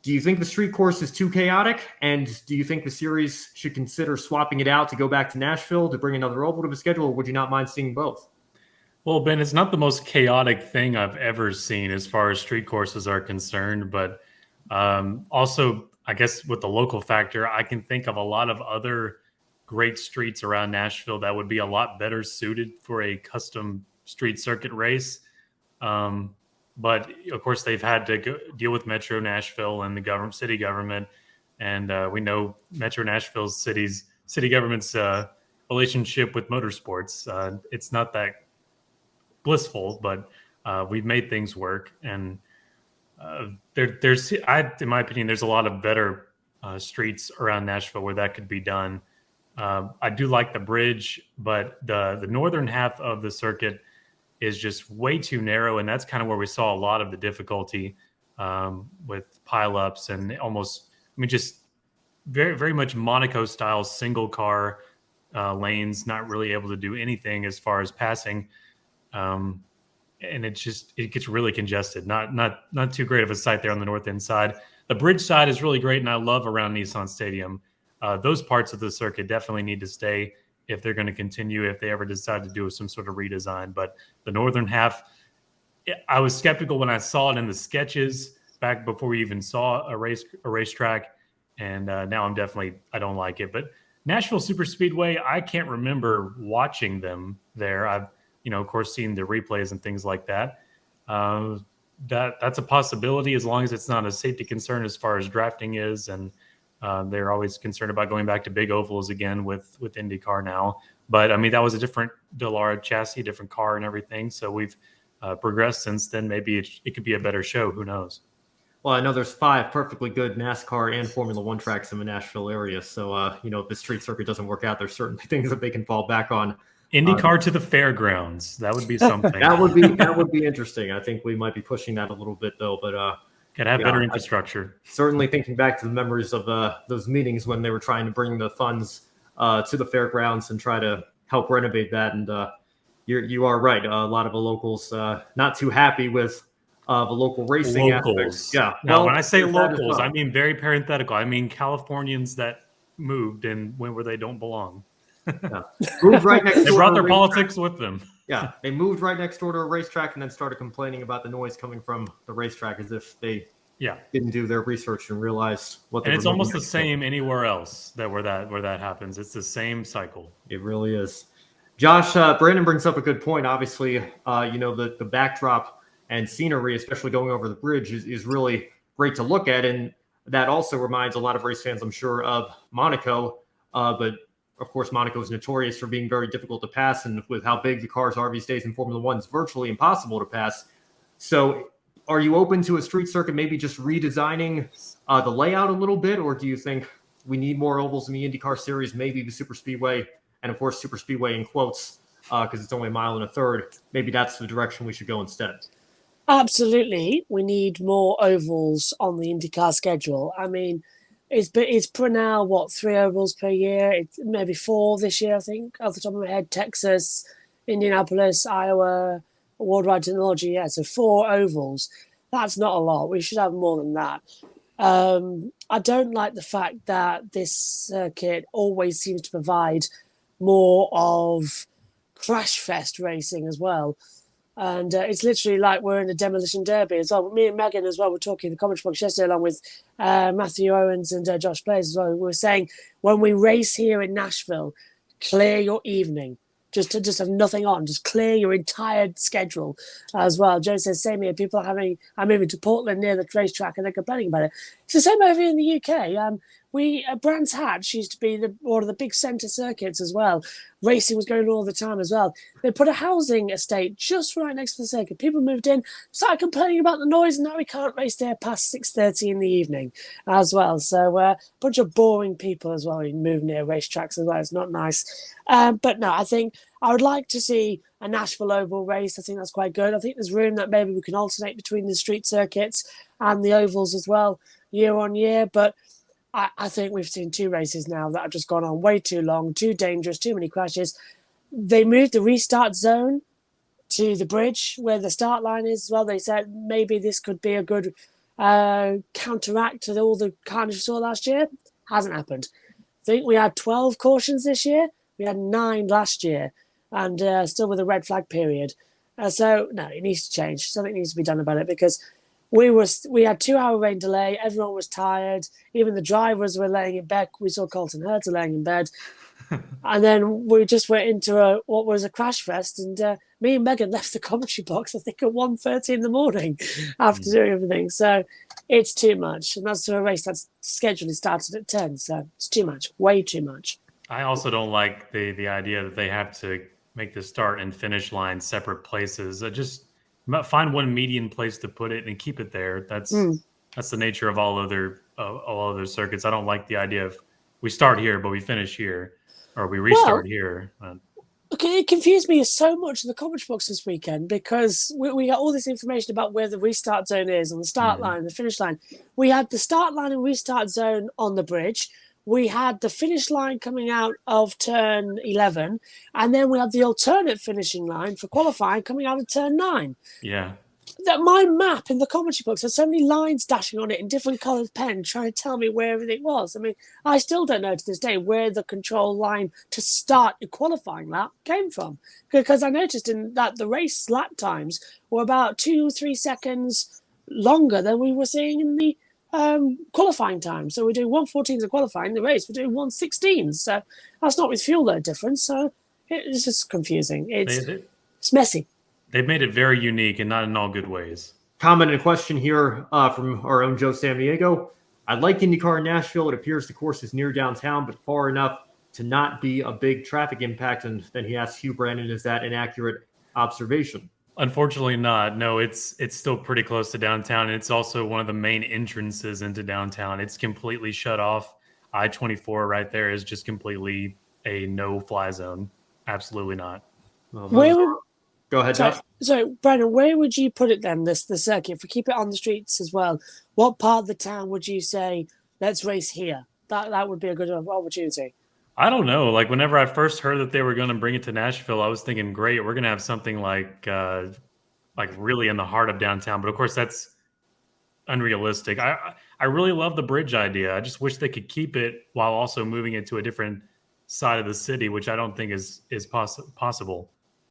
Do you think the street course is too chaotic? And do you think the series should consider swapping it out to go back to Nashville to bring another oval to the schedule, or would you not mind seeing both? Well, Ben, it's not the most chaotic thing I've ever seen as far as street courses are concerned, but also, I guess with the local factor, I can think of a lot of other great streets around Nashville that would be a lot better suited for a custom street circuit race. But of course, they've had to deal with Metro Nashville and the city government, and we know Metro Nashville's city government's relationship with motorsports. It's not that blissful, but we've made things work, and in my opinion, there's a lot of better streets around Nashville where that could be done. I do like the bridge, but the northern half of the circuit is just way too narrow, and that's kind of where we saw a lot of the difficulty with pileups and just very, very much Monaco-style single-car lanes, not really able to do anything as far as passing, and it gets really congested. Not too great of a sight there on the north end side. The bridge side is really great, and I love around Nissan Stadium. Those parts of the circuit definitely need to stay if they're going to continue, if they ever decide to do some sort of redesign. But the northern half, I was skeptical when I saw it in the sketches back before we even saw a racetrack. And now I don't like it. But Nashville Superspeedway, I can't remember watching them there. I've, of course, seen the replays and things like that. That's a possibility as long as it's not a safety concern as far as drafting is. And they're always concerned about going back to big ovals again with IndyCar now. But, I mean, that was a different Dallara chassis, different car and everything. So we've progressed since then. Maybe it could be a better show. Who knows? Well, I know there's 5 perfectly good NASCAR and Formula One tracks in the Nashville area. So, if the street circuit doesn't work out, there's certainly things that they can fall back on. IndyCar to the fairgrounds. That would be something. that would be interesting. I think we might be pushing that a little bit, though. But could have better infrastructure. Certainly thinking back to the memories of those meetings when they were trying to bring the funds to the fairgrounds and try to help renovate that. And you are right. A lot of the locals not too happy with the local racing aspects. Yeah. Now, when I say locals, I mean very parenthetical. I mean Californians that moved and went where they don't belong. Yeah. Moved right next door. They brought their politics with them. Yeah, they moved right next door to a racetrack and then started complaining about the noise coming from the racetrack as if they didn't do their research and realize what they were. And it's almost the same anywhere else where that happens. It's the same cycle. It really is. Josh, Brandon brings up a good point. Obviously, the backdrop and scenery, especially going over the bridge, is really great to look at. And that also reminds a lot of race fans, I'm sure, of Monaco. But of course, Monaco is notorious for being very difficult to pass. And with how big the cars are these days in Formula One, it's virtually impossible to pass. So are you open to a street circuit maybe just redesigning the layout a little bit? Or do you think we need more ovals in the IndyCar series, maybe the Superspeedway, and of course, Superspeedway in quotes, because it's only 1.33 miles. Maybe that's the direction we should go instead. Absolutely. We need more ovals on the IndyCar schedule. I mean, it's per now, 3 ovals per year? It's maybe 4 this year, I think, off the top of my head. Texas, Indianapolis, Iowa, Worldwide Technology. Yeah, so 4 ovals. That's not a lot. We should have more than that. I don't like the fact that this circuit always seems to provide more of crash fest racing as well. And it's literally like we're in a demolition derby as well. Me and Megan as well were talking in the commentary box yesterday along with Matthew Owens and Josh Blaze as well. We were saying when we race here in Nashville, clear your evening. Just have nothing on. Just clear your entire schedule as well. Joe says, same here. People are moving to Portland near the racetrack and they're complaining about it. It's the same over in the UK. Brands Hatch used to be one of the big centre circuits as well. Racing was going on all the time as well. They put a housing estate just right next to the circuit. People moved in, started complaining about the noise, and now we can't race there past 6:30 in the evening as well. So a bunch of boring people as well who move near racetracks as well. It's not nice. But no, I think I would like to see a Nashville Oval race. I think that's quite good. I think there's room that maybe we can alternate between the street circuits and the ovals as well year on year. But I think we've seen 2 races now that have just gone on way too long, too dangerous, too many crashes. They moved the restart zone to the bridge where the start line is as well. They said maybe this could be a good counteract all the carnage we saw last year. Hasn't happened. I think we had 12 cautions this year. We had 9 last year, and still with a red flag period. So no, it needs to change. Something needs to be done about it because we had 2-hour rain delay. Everyone was tired. Even the drivers were laying in bed. We saw Colton Herta laying in bed. And then we just went into what was a crash fest. And me and Megan left the commentary box, I think, at 1:30 in the morning after doing everything. So it's too much. And that's a race that's scheduled started at 10. So it's too much, way too much. I also don't like the idea that they have to make the start and finish line separate places. Just find one median place to put it and keep it there. That's the nature of all other circuits. I don't like the idea of we start here but we finish here, or we restart here. Okay, it confused me so much in the commentary box this weekend because we got all this information about where the restart zone is on the start line and the finish line. We had the start line and restart zone on the bridge. We had the finish line coming out of turn 11, and then we had the alternate finishing line for qualifying coming out of turn 9. Yeah. My map in the commentary books had so many lines dashing on it in different coloured pen trying to tell me where everything was. I mean, I still don't know to this day where the control line to start the qualifying lap came from, because I noticed in that the race lap times were about 2-3 seconds longer than we were seeing in the qualifying time. So we're doing 1:14 in qualifying. The race we're doing 1:16. So that's not with fuel load difference. So it's just confusing. It's messy. They've made it very unique and not in all good ways. Comment and question here from our own Joe Samdiego. I like IndyCar in Nashville. It appears the course is near downtown, but far enough to not be a big traffic impact. And then he asks Hugh Brandon, is that an accurate observation? Unfortunately not. No, it's still pretty close to downtown. And it's also one of the main entrances into downtown. It's completely shut off. I-24 right there is just completely a no-fly zone. Absolutely not. Well, go ahead, Josh. So, Brandon, where would you put it then, the circuit? If we keep it on the streets as well, what part of the town would you say, let's race here? That would be a good opportunity. I don't know. Like, whenever I first heard that they were going to bring it to Nashville, I was thinking, great, we're going to have something like really in the heart of downtown. But, of course, that's unrealistic. I really love the bridge idea. I just wish they could keep it while also moving it to a different side of the city, which I don't think is possible.